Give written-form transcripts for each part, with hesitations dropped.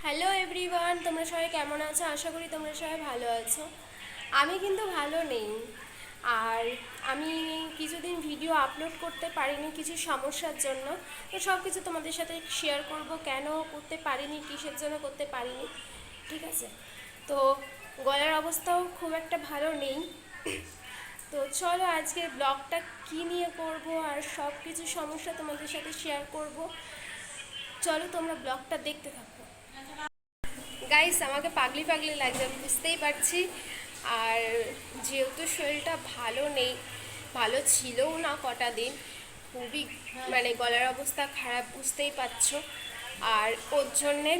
Hello everyone, তোমরা সবাই কেমন আছো? আশা করি তোমরা সবাই ভালো আছো। আমি কিন্তু ভালো নেই। আর আমি কিছুদিন ভিডিও আপলোড করতে পারিনি কিছু সমস্যার জন্য। তো সব কিছু তোমাদের সাথে শেয়ার করব, কেন করতে পারিনি, কিসের জন্য করতে পারিনি। ঠিক আছে? তো গলার অবস্থাও খুব একটা ভালো নেই। তো চলো আজকে ব্লগটা কী নিয়ে করব আর সব কিছু সমস্যা তোমাদের সাথে শেয়ার করব। চলো তোমরা ব্লগটা দেখতে থাকো। গাইস, আমাকে পাগলি পাগলি লাগছে, আমি বুঝতেই পারছি। আর যেহেতু শরীরটা ভালো নেই, ভালো ছিলও না কটা দিন, খুবই গলার অবস্থা খারাপ, বুঝতেই পারছো। আর ওর জন্যে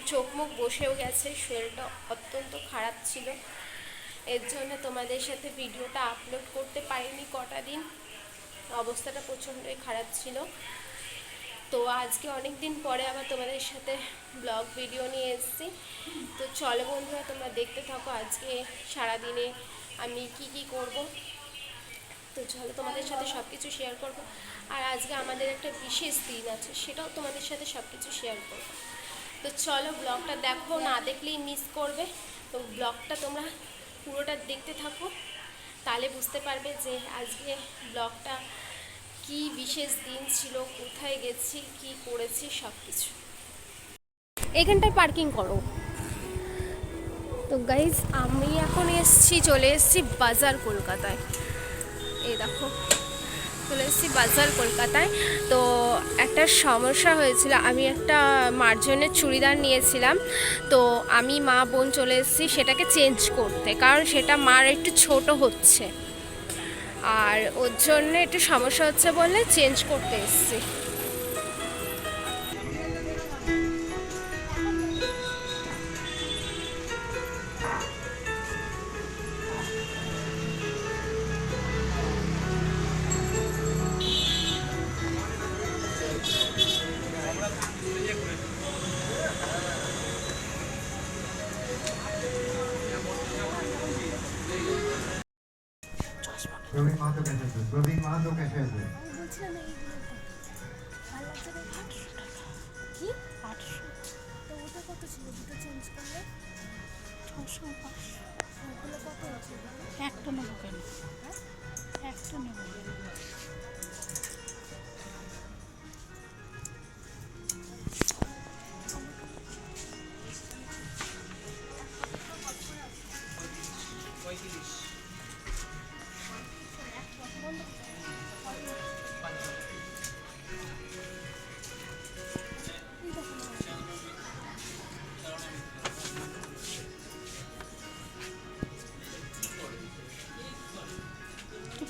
চোখ মুখ বসেও গেছে, শরীরটা অত্যন্ত খারাপ ছিল। এর জন্য তোমাদের সাথে ভিডিওটা আপলোড করতে পারিনি কটা দিন, অবস্থাটা প্রচণ্ডই খারাপ ছিল। তো আজকে অনেক দিন পরে আবার তোমাদের সাথে ব্লগ ভিডিও নিয়ে এসেছি। তো চলো বন্ধুরা, তোমরা দেখতে থাকো আজকে সারাদিনে আমি কি করব। তো চলো তোমাদের সাথে সব কিছু শেয়ার করব। আর আজকে আমাদের একটা বিশেষ দিন আছে, সেটাও তোমাদের সাথে সব কিছু শেয়ার করব। তো চলো ব্লগটা দেখো, না দেখলেই মিস করবে। তো ব্লগটা তোমরা পুরোটা দেখতে থাকো, তাহলে বুঝতে পারবে যে আজকে ব্লগটা কি বিশেষ দিন ছিল, কোথায় গেছি, কি করেছি, সব কিছু। এখানটায় পার্কিং করো। তো গাইজ, আমি এখন চলে এসেছি বাজার কলকাতায়। এই দেখো, চলে এসেছি বাজার কলকাতায়। তো একটা সমস্যা হয়েছিল, আমি একটা মার্জনের চুড়িদার নিয়েছিলাম। তো আমি মা বোন চলে এসেছি সেটাকে চেঞ্জ করতে, কারণ সেটা মার একটু ছোট হচ্ছে, আর ওর জন্য একটু সমস্যা হচ্ছে বলে চেঞ্জ করতে এসেছি। প্রবীণ মাহাতো ক্যাশে আছে, প্রবীণ মাহাতো ক্যাশে আছে। কি 800? তো ওটা কত ছিল দুটো চেঞ্জ করলে? 600 500 ওগুলো কত হচ্ছে? একটা নেবো কেন? একটা নেবো।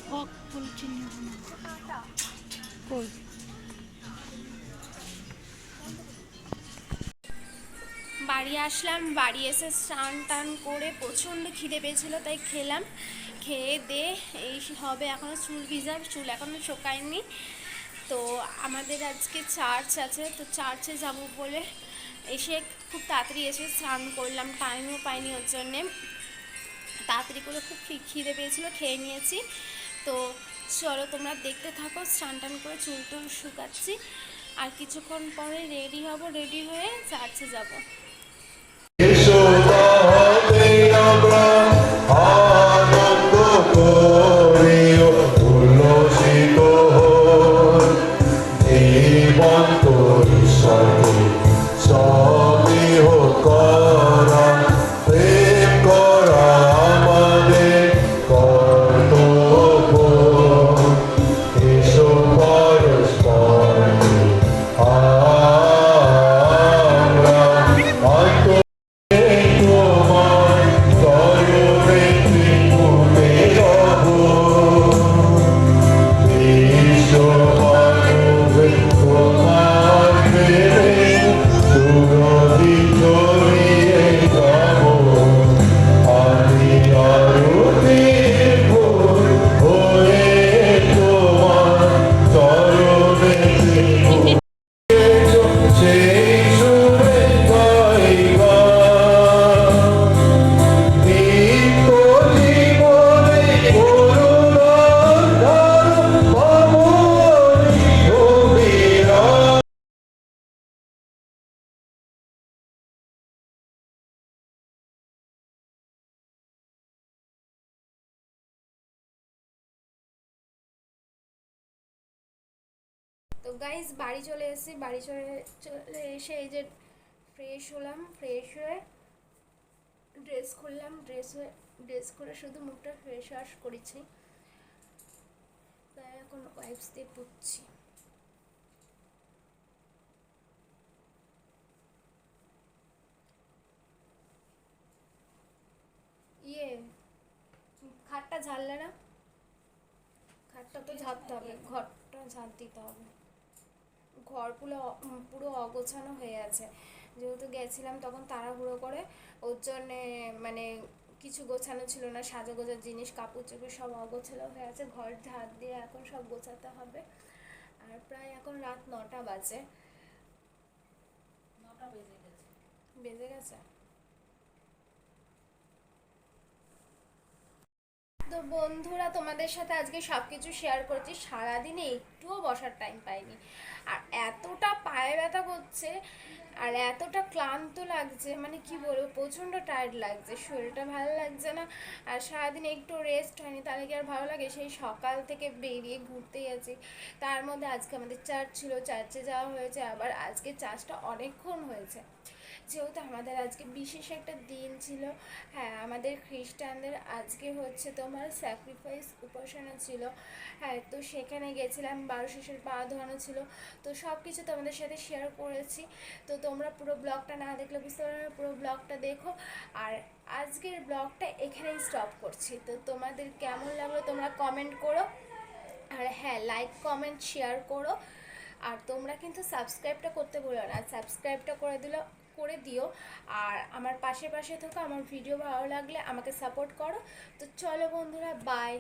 ফক বলছি নেবো না। কই বাড়ি আসলাম, বাড়ি এসে স্নান টান করে প্রচণ্ড খিদে পেয়েছিলো, তাই খেলাম। খেয়ে দে এই হবে, এখনও চুল ভিজা, চুল এখনও শোকায়নি। তো আমাদের আজকে চার্চ আছে, তো চার্চে যাব বলে এসে খুব তাড়াতাড়ি এসে স্নান করলাম, টাইমও পাইনি ওর জন্যে। তাড়াতাড়ি করে খুব খিদে পেয়েছিলো, খেয়ে নিয়েছি। তো চলো তোমরা দেখতে থাকো, স্নান টান করে চুল টুল শুকাচ্ছি, আর কিছুক্ষণ পরে রেডি হব, রেডি হয়ে চার্চে যাব। তো গাইজ বাড়ি চলে এসেছি, বাড়ি চলে চলে এসে এই যে ফ্রেশ হলাম, ফ্রেশ হয়ে ড্রেস খুললাম, ড্রেস খুলে শুধু মুখটা ফেস ওয়াশ করেছি, তাই এখন ওয়াইপস দিয়ে পুচ্ছি। ইয়ে খাটটা ঝাড়লে না? খাটটা তো ঝাড়তে হবে, ঘরটা ঝাড় দিতে হবে। ঘর পুরো পুরো অগোছানো হয়ে আছে, যেহেতু গেছিলাম তখন তাড়াহুড়ো করে, ওর জন্যে মানে কিছু গোছানো ছিল না, সাজা গোজার জিনিস, কাপড় চোপড় সব অগোছালো হয়ে আছে। ঘর ঝাড় দিয়ে এখন সব গোছাতে হবে। আর প্রায় এখন রাত 9টা বাজে। 9টা বেজে গেছে। তো বন্ধুরা, তোমাদের সাথে আজকে সব কিছু শেয়ার করছি। সারাদিনে একটুও বসার টাইম পাইনি, আর এতটা পায়ে ব্যথা করছে আর এতটা ক্লান্ত লাগছে, মানে কি বলবো, প্রচণ্ড টায়ার্ড লাগছে, শরীরটা ভালো লাগছে না। আর সারাদিন একটু রেস্ট হয়নি, তাহলে কি আর ভালো লাগে? সেই সকাল থেকে বেরিয়ে ঘুরতে গেছি, তার মধ্যে আজকে আমাদের চার্চ ছিল, চার্চে যাওয়া হয়েছে। আবার আজকে চার্চটা অনেকক্ষণ হয়েছে, যেহেতু আমাদের আজকে বিশেষ একটা দিন ছিল। হ্যাঁ, আমাদের খ্রিস্টানদের আজকে হচ্ছে তোমার স্যাক্রিফাইস উপাসনা ছিল। হ্যাঁ, তো সেখানে গেছিলাম, 12 শিশুর পা ধোয়ানো ছিল। তো সব কিছু তোমাদের সাথে শেয়ার করেছি। তো তোমরা পুরো ব্লগটা না দেখলে বুঝতে পারবে না, পুরো ব্লগটা দেখো। আর আজকের ব্লগটা এখানেই স্টপ করছি। তো তোমাদের কেমন লাগলো তোমরা কমেন্ট করো, আর হ্যাঁ, লাইক কমেন্ট শেয়ার করো। আর তোমরা কিন্তু সাবস্ক্রাইবটা করতে ভুলো না, সাবস্ক্রাইবটা করে দিও। আর আমার পাশে পাশে থেকো, আমার ভিডিও ভালো লাগলে আমাকে সাপোর্ট করো। তো চলো বন্ধুরা, বাই।